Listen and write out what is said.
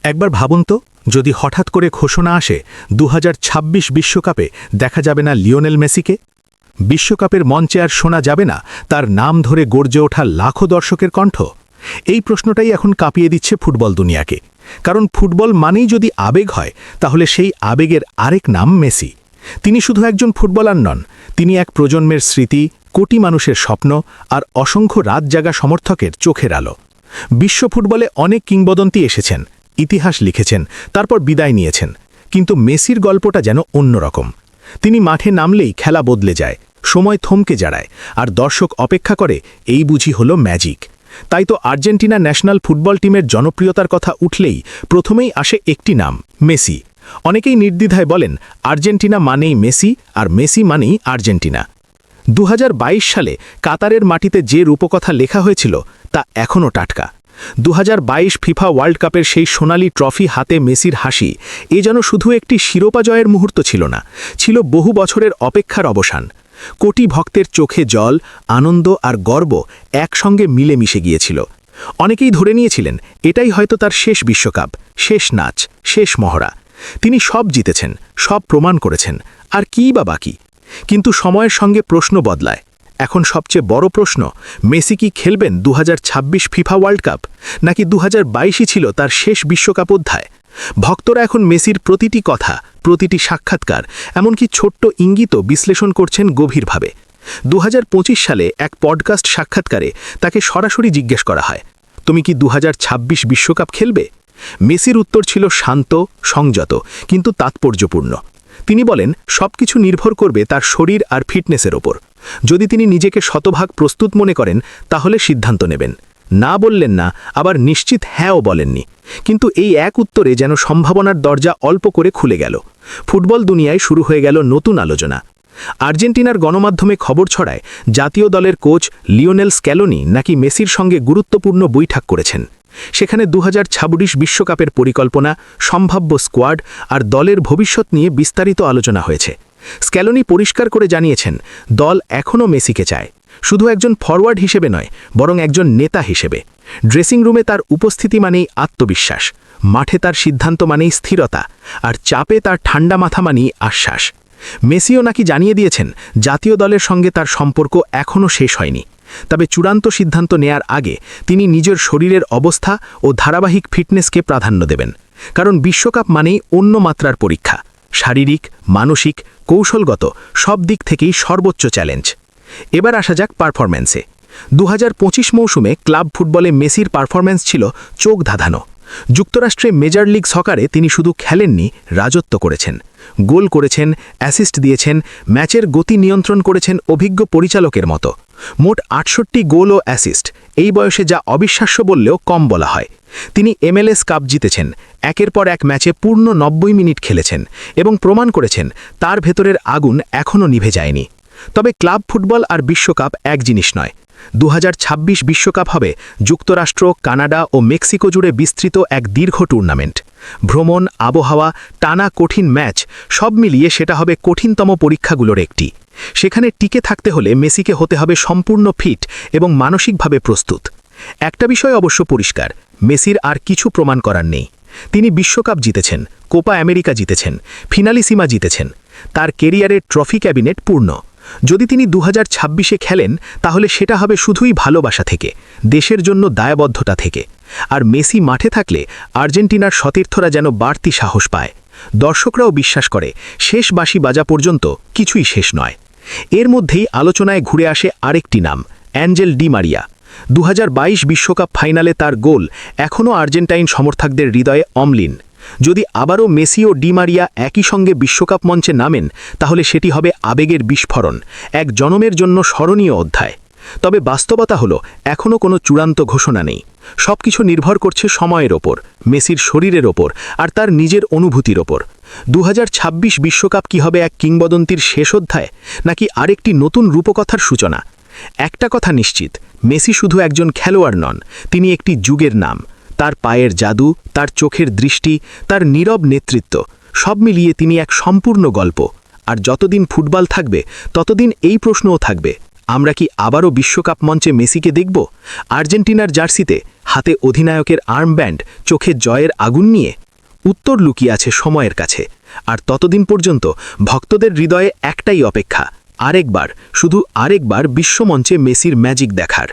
একবার ভাবুন তো, যদি হঠাৎ করে ঘোষণা আসে 2026 বিশ্বকাপে দেখা যাবে না লিওনেল মেসিকে। বিশ্বকাপের মঞ্চে আর শোনা যাবে না তার নাম ধরে গর্জে ওঠা লাখো দর্শকের কণ্ঠ। এই প্রশ্নটাই এখন কাঁপিয়ে দিচ্ছে ফুটবল দুনিয়াকে। কারণ ফুটবল মানেই যদি আবেগ হয়, তাহলে সেই আবেগের আরেক নাম মেসি। তিনি শুধু একজন ফুটবলার নন, তিনি এক প্রজন্মের স্মৃতি, কোটি মানুষের স্বপ্ন আর অসংখ্য রাত জাগা সমর্থকের চোখের আলো। বিশ্ব ফুটবলে অনেক কিংবদন্তি এসেছেন, ইতিহাস লিখেছেন, তারপর বিদায় নিয়েছেন। কিন্তু মেসির গল্পটা যেন অন্যরকম। তিনি মাঠে নামলেই খেলা বদলে যায়, সময় থমকে দাঁড়ায়, আর দর্শক অপেক্ষা করে এই বুঝি হলো ম্যাজিক। তাই তো আর্জেন্টিনা ন্যাশনাল ফুটবল টিমের জনপ্রিয়তার কথা উঠলেই প্রথমেই আসে একটি নাম, মেসি। অনেকেই নির্দ্বিধায় বলেন আর্জেন্টিনা মানেই মেসি, আর মেসি মানেই আর্জেন্টিনা। 2022 সালে কাতারের মাটিতে যে রূপকথা লেখা হয়েছিল তা এখনও টাটকা। 2022 ফিফা ওয়ার্ল্ড কাপের সেই সোনালি ট্রফি হাতে মেসির হাসি এ যেন শুধু একটি শিরোপা জয়ের মুহূর্ত ছিল না, ছিল বহু বছরের অপেক্ষার অবসান। কোটি ভক্তের চোখে জল, আনন্দ আর গর্ব একসঙ্গে মিলেমিশে গিয়েছিল। অনেকেই ধরে নিয়েছিলেন এটাই হয়তো তার শেষ বিশ্বকাপ, শেষ নাচ, শেষ মহড়া। তিনি সব জিতেছেন, সব প্রমাণ করেছেন, আর কীই বা বাকি। কিন্তু সময়ের সঙ্গে প্রশ্ন বদলায়। এখন সবচেয়ে বড় প্রশ্ন, মেসি কি খেলবেন 2026 ফিফা ওয়ার্ল্ড কাপ, নাকি 2022ই ছিল তার শেষ বিশ্বকাপ অধ্যায়? ভক্তরা এখন মেসির প্রতিটি কথা, প্রতিটি সাক্ষাৎকার, এমনকি ছোট্ট ইঙ্গিতও বিশ্লেষণ করছেন গভীরভাবে। 2025 সালে এক পডকাস্ট সাক্ষাৎকারে তাকে সরাসরি জিজ্ঞেস করা হয়, তুমি কি 2026 বিশ্বকাপ খেলবে? মেসির উত্তর ছিল শান্ত, সংযত, কিন্তু তাৎপর্যপূর্ণ। তিনি বলেন সবকিছু নির্ভর করবে তার শরীর আর ফিটনেসের ওপর। যদি তিনি নিজেকে শতভাগ প্রস্তুত মনে করেন, তাহলে সিদ্ধান্ত নেবেন। না বললেন না, আবার নিশ্চিত হ্যাঁও বলেননি। কিন্তু এই এক উত্তরে যেন সম্ভাবনার দরজা অল্প করে খুলে গেল। ফুটবল দুনিয়ায় শুরু হয়ে গেল নতুন আলোচনা। আর্জেন্টিনার গণমাধ্যমে খবর ছড়ায় জাতীয় দলের কোচ লিওনেল স্ক্যালোনি নাকি মেসির সঙ্গে গুরুত্বপূর্ণ বৈঠক করেছেন। সেখানে 2026 বিশ্বকাপের পরিকল্পনা, সম্ভাব্য স্কোয়াড আর দলের ভবিষ্যৎ নিয়ে বিস্তারিত আলোচনা হয়েছে। স্ক্যালোনি পরিষ্কার করে জানিয়েছেন, দল এখনও মেসিকে চায়, শুধু একজন ফরওয়ার্ড হিসেবে নয়, বরং একজন নেতা হিসেবে। ড্রেসিং রুমে তার উপস্থিতি মানেই আত্মবিশ্বাস, মাঠে তার সিদ্ধান্ত মানেই স্থিরতা, আর চাপে তার ঠান্ডা মাথা মানেই আশ্বাস। মেসিও নাকি জানিয়ে দিয়েছেন জাতীয় দলের সঙ্গে তার সম্পর্ক এখনও শেষ হয়নি। তবে চূড়ান্ত সিদ্ধান্ত নেয়ার আগে তিনি নিজের শরীরের অবস্থা ও ধারাবাহিক ফিটনেসকে প্রাধান্য দেবেন। কারণ বিশ্বকাপ মানেই অন্য মাত্রার পরীক্ষা, শারীরিক, মানসিক, কৌশলগত সব দিক থেকেই সর্বোচ্চ চ্যালেঞ্জ। এবার আসা যাক পারফরম্যান্সে। 2025 মৌসুমে ক্লাব ফুটবলে মেসির পারফরম্যান্স ছিল চোখ ধাঁধানো। যুক্তরাষ্ট্রে মেজর লিগ সকারে তিনি শুধু খেলেননি, রাজত্ব করেছেন। গোল করেছেন, অ্যাসিস্ট দিয়েছেন, ম্যাচের গতি নিয়ন্ত্রণ করেছেন অভিজ্ঞ পরিচালকের মতো। মোট 68 গোল ও অ্যাসিস্ট, এই বয়সে যা অবিশ্বাস্য বললেও কম বলা হয়। তিনি MLS কাপ জিতেছেন, একের পর এক ম্যাচে পূর্ণ 90 মিনিট খেলেছেন এবং প্রমাণ করেছেন তার ভেতরের আগুন এখনও নিভে যায়নি। তবে ক্লাব ফুটবল আর বিশ্বকাপ এক জিনিস নয়। 2026 বিশ্বকাপ হবে যুক্তরাষ্ট্র, কানাডা ও মেক্সিকো জুড়ে বিস্তৃত এক দীর্ঘ টুর্নামেন্ট। ভ্রমণ, আবহাওয়া, টানা কঠিন ম্যাচ, সব মিলিয়ে সেটা হবে কঠিনতম পরীক্ষাগুলোর একটি। সেখানে টিকে থাকতে হলে মেসিকে হতে হবে সম্পূর্ণ ফিট এবং মানসিকভাবে প্রস্তুত। একটা বিষয় অবশ্য পরিষ্কার, মেসির আর কিছু প্রমাণ করার নেই। তিনি বিশ্বকাপ জিতেছেন, কোপা আমেরিকা জিতেছেন, ফিনালিসিমা জিতেছেন। তার কেরিয়ারের ট্রফি ক্যাবিনেট পূর্ণ। যদি তিনি 2026-এ খেলেন, তাহলে সেটা হবে শুধুই ভালোবাসা থেকে, দেশের জন্য দায়বদ্ধতা থেকে। আর মেসি মাঠে থাকলে আর্জেন্টিনার সতীর্থরা যেন বাড়তি সাহস পায়। দর্শকরাও বিশ্বাস করে শেষ বাঁশি বাজা পর্যন্ত কিছুই শেষ নয়। এর মধ্যেই আলোচনায় ঘুরে আসে আরেকটি নাম, অ্যাঞ্জেল ডি মারিয়া। 2022 বিশ্বকাপ ফাইনালে তার গোল এখনও আর্জেন্টাইন সমর্থকদের হৃদয়ে অম্লিন। যদি আবারও মেসি ও ডি মারিয়া একই সঙ্গে বিশ্বকাপ মঞ্চে নামেন, তাহলে সেটি হবে আবেগের বিস্ফোরণ, এক জনমের জন্য স্মরণীয় অধ্যায়। তবে বাস্তবতা হলো এখনও কোনো চূড়ান্ত ঘোষণা নেই। সবকিছু নির্ভর করছে সময়ের ওপর, মেসির শরীরের ওপর আর তার নিজের অনুভূতির ওপর। 2026 বিশ্বকাপ কি হবে এক কিংবদন্তির শেষ অধ্যায়, নাকি আরেকটি নতুন রূপকথার সূচনা? একটা কথা নিশ্চিত, মেসি শুধু একজন খেলোয়াড় নন, তিনি একটি যুগের নাম। তার পায়ের জাদু, তার চোখের দৃষ্টি, তার নীরব নেতৃত্ব, সব মিলিয়ে তিনি এক সম্পূর্ণ গল্প। আর যতদিন ফুটবল থাকবে, ততদিন এই প্রশ্নও থাকবে, আমরা কি আবারও বিশ্বকাপ মঞ্চে মেসিকে দেখব, আর্জেন্টিনার জার্সিতে, হাতে অধিনায়কের আর্মব্যান্ড, চোখে জয়ের আগুন নিয়ে? উত্তর লুকিয়ে আছে সময়ের কাছে। আর ততদিন পর্যন্ত ভক্তদের হৃদয়ে একটাই অপেক্ষা, আরেকবার, শুধু আরেকবার বিশ্বমঞ্চে মেসির ম্যাজিক দেখার।